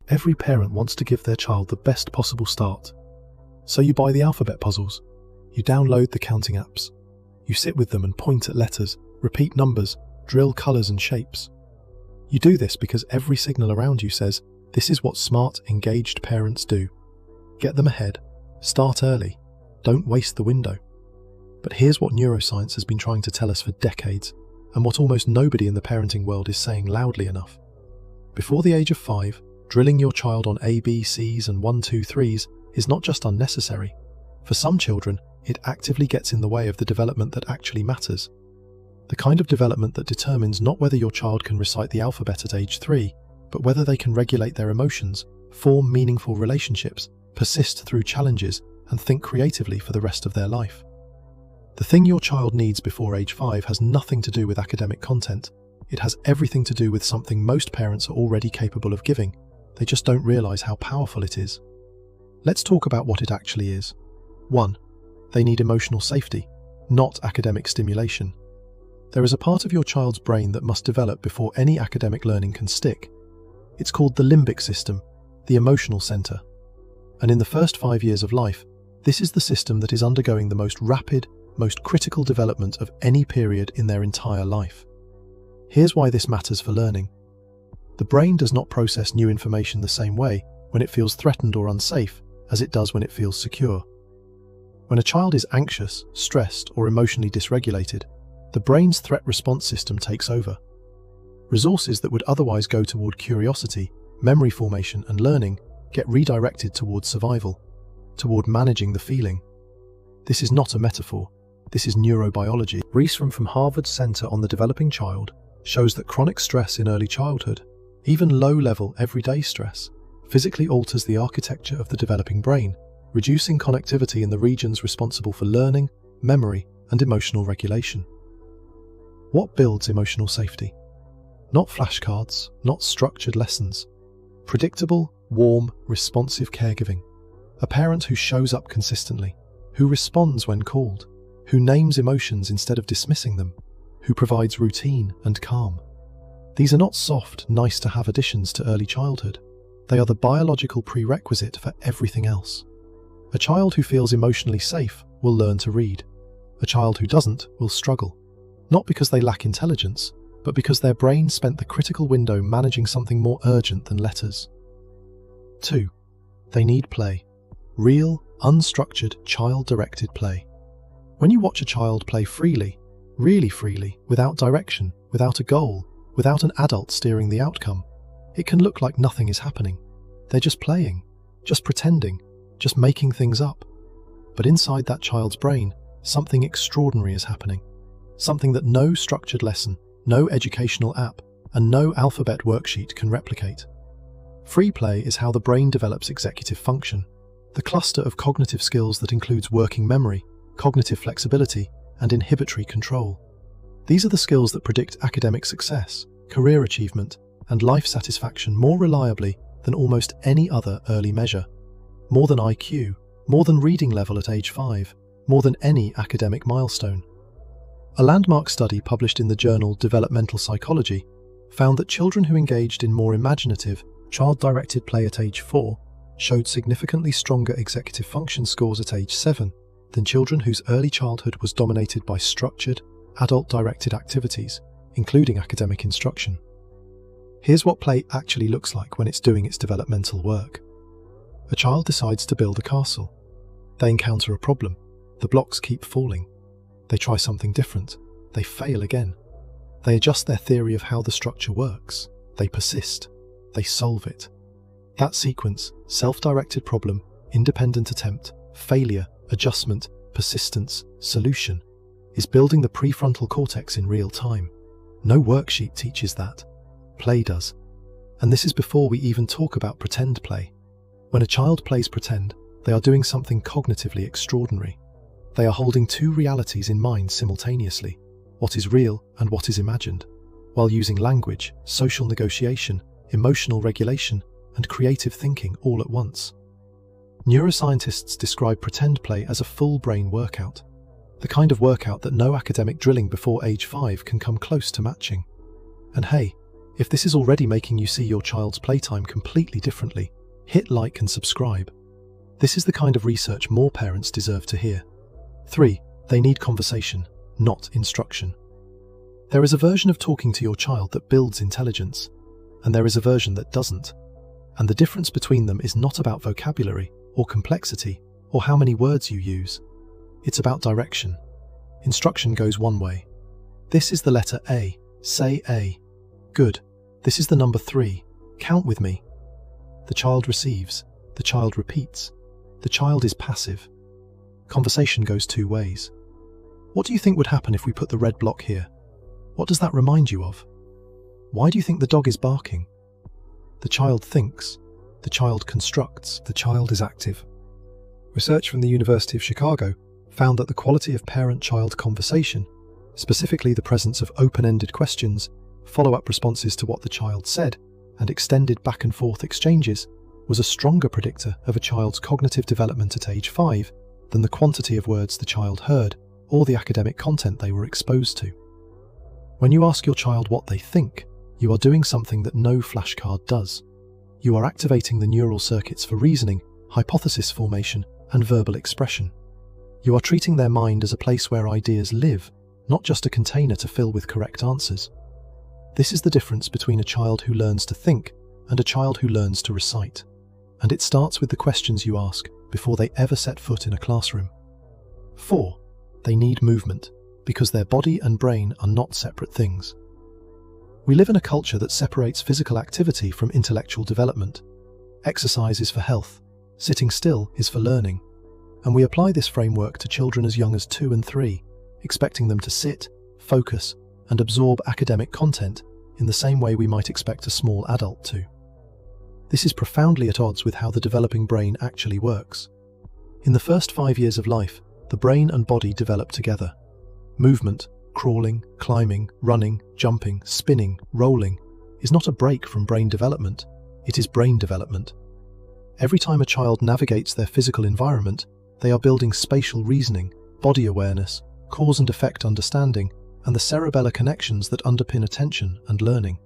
Every parent wants to give their child the best possible start. So you buy the alphabet puzzles, you download the counting apps, you sit with them and point at letters, repeat numbers, drill colours and shapes. You do this because every signal around you says, this is what smart, engaged parents do. Get them ahead, start early, don't waste the window. But here's what neuroscience has been trying to tell us for decades, and what almost nobody in the parenting world is saying loudly enough. Before the age of 5, drilling your child on A, B, C's and 1, 2, 3s is not just unnecessary. For some children, it actively gets in the way of the development that actually matters. The kind of development that determines not whether your child can recite the alphabet at age 3, but whether they can regulate their emotions, form meaningful relationships, persist through challenges, and think creatively for the rest of their life. The thing your child needs before age 5 has nothing to do with academic content. It has everything to do with something most parents are already capable of giving. They just don't realise how powerful it is. Let's talk about what it actually is. 1. They need emotional safety, not academic stimulation. There is a part of your child's brain that must develop before any academic learning can stick. It's called the limbic system, the emotional centre. And in the first 5 years of life, this is the system that is undergoing the most rapid, most critical development of any period in their entire life. Here's why this matters for learning. The brain does not process new information the same way when it feels threatened or unsafe as it does when it feels secure. When a child is anxious, stressed, or emotionally dysregulated, the brain's threat response system takes over. Resources that would otherwise go toward curiosity, memory formation, and learning get redirected toward survival, toward managing the feeling. This is not a metaphor. This is neurobiology. Research from Harvard's Center on the Developing Child shows that chronic stress in early childhood, even low-level everyday stress, physically alters the architecture of the developing brain, reducing connectivity in the regions responsible for learning, memory, and emotional regulation. What builds emotional safety? Not flashcards, not structured lessons. Predictable, warm, responsive caregiving. A parent who shows up consistently, who responds when called, who names emotions instead of dismissing them, who provides routine and calm. These are not soft, nice-to-have additions to early childhood. They are the biological prerequisite for everything else. A child who feels emotionally safe will learn to read. A child who doesn't will struggle, not because they lack intelligence, but because their brain spent the critical window managing something more urgent than letters. 2. They need play. Real, unstructured, child-directed play. When you watch a child play freely, really freely, without direction, without a goal, without an adult steering the outcome, it can look like nothing is happening. They're just playing, just pretending, just making things up. But inside that child's brain, something extraordinary is happening. Something that no structured lesson, no educational app, and no alphabet worksheet can replicate. Free play is how the brain develops executive function, the cluster of cognitive skills that includes working memory, cognitive flexibility, and inhibitory control. These are the skills that predict academic success, career achievement, and life satisfaction more reliably than almost any other early measure. More than IQ, more than reading level at age 5, more than any academic milestone. A landmark study published in the journal Developmental Psychology found that children who engaged in more imaginative, child-directed play at age 4 showed significantly stronger executive function scores at age 7 than children whose early childhood was dominated by structured, adult-directed activities, including academic instruction. Here's what play actually looks like when it's doing its developmental work. A child decides to build a castle. They encounter a problem. The blocks keep falling. They try something different. They fail again. They adjust their theory of how the structure works. They persist. They solve it. That sequence, self-directed problem, independent attempt, failure, adjustment, persistence, solution, is building the prefrontal cortex in real time. No worksheet teaches that. Play does. And this is before we even talk about pretend play. When a child plays pretend, they are doing something cognitively extraordinary. They are holding two realities in mind simultaneously, what is real and what is imagined, while using language, social negotiation, emotional regulation, and creative thinking all at once. Neuroscientists describe pretend play as a full brain workout, the kind of workout that no academic drilling before age 5 can come close to matching. And hey, If this is already making you see your child's playtime completely differently, hit like and subscribe. This is the kind of research more parents deserve to hear. 3. They need conversation, not instruction. There is a version of talking to your child that builds intelligence, and there is a version that doesn't. And the difference between them is not about vocabulary or complexity or how many words you use. It's about direction. Instruction goes one way. This is the letter A. Say A. Good. This is the number 3. Count with me. The child receives. The child repeats. The child is passive. Conversation goes two ways. What do you think would happen if we put the red block here? What does that remind you of? Why do you think the dog is barking? The child thinks. The child constructs. The child is active. Research from the University of Chicago found that the quality of parent-child conversation, specifically the presence of open-ended questions, follow-up responses to what the child said, and extended back-and-forth exchanges, was a stronger predictor of a child's cognitive development at age 5 than the quantity of words the child heard or the academic content they were exposed to. When you ask your child what they think, you are doing something that no flashcard does. You are activating the neural circuits for reasoning, hypothesis formation, and verbal expression. You are treating their mind as a place where ideas live, not just a container to fill with correct answers. This is the difference between a child who learns to think and a child who learns to recite. And it starts with the questions you ask before they ever set foot in a classroom. 4. They need movement, because their body and brain are not separate things. We live in a culture that separates physical activity from intellectual development. Exercise is for health, sitting still is for learning. And we apply this framework to children as young as 2 and 3, expecting them to sit, focus, and absorb academic content in the same way we might expect a small adult to. This is profoundly at odds with how the developing brain actually works. In the first 5 years of life, the brain and body develop together. Movement, crawling, climbing, running, jumping, spinning, rolling, is not a break from brain development, it is brain development. Every time a child navigates their physical environment, they are building spatial reasoning, body awareness, cause and effect understanding, and the cerebellar connections that underpin attention and learning.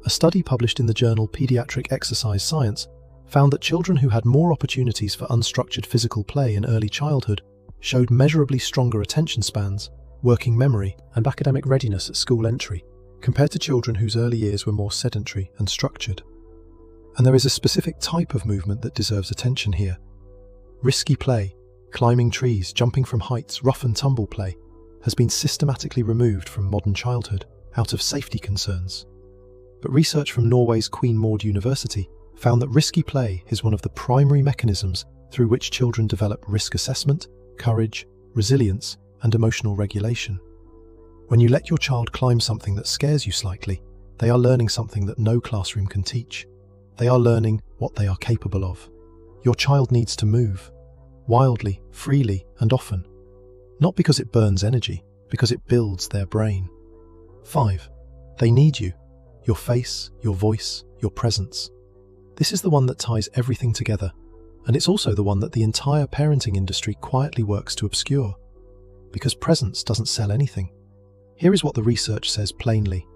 A study published in the journal Pediatric Exercise Science found that children who had more opportunities for unstructured physical play in early childhood showed measurably stronger attention spans, working memory, and academic readiness at school entry, compared to children whose early years were more sedentary and structured. And there is a specific type of movement that deserves attention here. Risky play, climbing trees, jumping from heights, rough and tumble play, has been systematically removed from modern childhood out of safety concerns. But research from Norway's Queen Maud University found that risky play is one of the primary mechanisms through which children develop risk assessment, courage, resilience, and emotional regulation. When you let your child climb something that scares you slightly, they are learning something that no classroom can teach. They are learning what they are capable of. Your child needs to move, wildly, freely, and often. Not because it burns energy, because it builds their brain. 5. They need you. Your face, your voice, your presence. This is the one that ties everything together, and it's also the one that the entire parenting industry quietly works to obscure. Because presence doesn't sell anything. Here is what the research says plainly.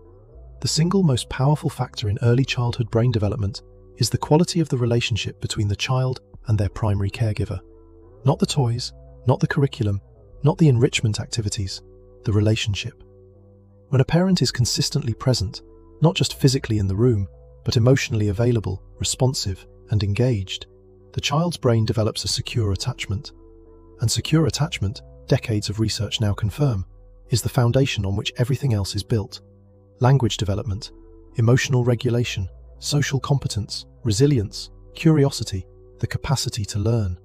The single most powerful factor in early childhood brain development is the quality of the relationship between the child and their primary caregiver. Not the toys, not the curriculum, not the enrichment activities, the relationship. When a parent is consistently present, not just physically in the room, but emotionally available, responsive, and engaged, the child's brain develops a secure attachment. And secure attachment, decades of research now confirm, is the foundation on which everything else is built. Language development, emotional regulation, social competence, resilience, curiosity, the capacity to learn.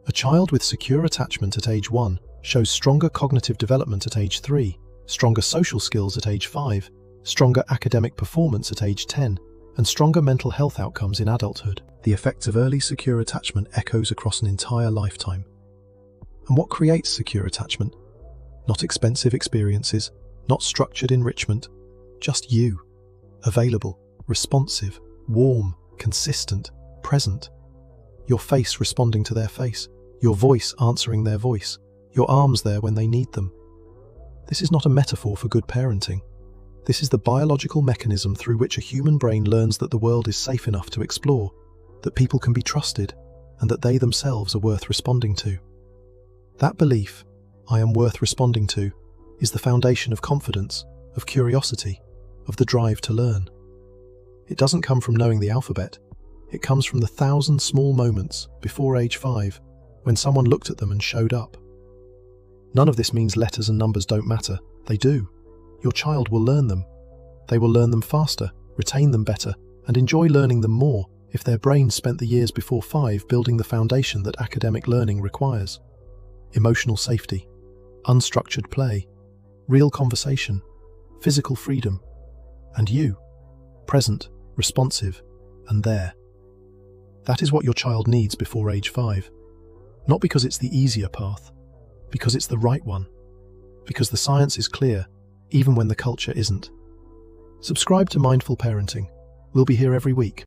A child with secure attachment at age 1 shows stronger cognitive development at age 3, stronger social skills at age 5, stronger academic performance at age 10, and stronger mental health outcomes in adulthood. The effects of early secure attachment echoes across an entire lifetime. And what creates secure attachment? Not expensive experiences, not structured enrichment, just you. Available, responsive, warm, consistent, present. Your face responding to their face, your voice answering their voice, your arms there when they need them. This is not a metaphor for good parenting. This is the biological mechanism through which a human brain learns that the world is safe enough to explore, that people can be trusted, and that they themselves are worth responding to. That belief, I am worth responding to, is the foundation of confidence, of curiosity, of the drive to learn. It doesn't come from knowing the alphabet. It comes from the 1,000 small moments before age 5 when someone looked at them and showed up. None of this means letters and numbers don't matter. They do. Your child will learn them. They will learn them faster, retain them better, and enjoy learning them more if their brains spent the years before 5 building the foundation that academic learning requires. Emotional safety, unstructured play, real conversation, physical freedom, and you, present, responsive, and there. That is what your child needs before age 5. Not because it's the easier path, because it's the right one. Because the science is clear, even when the culture isn't. Subscribe to Mindful Parenting. We'll be here every week.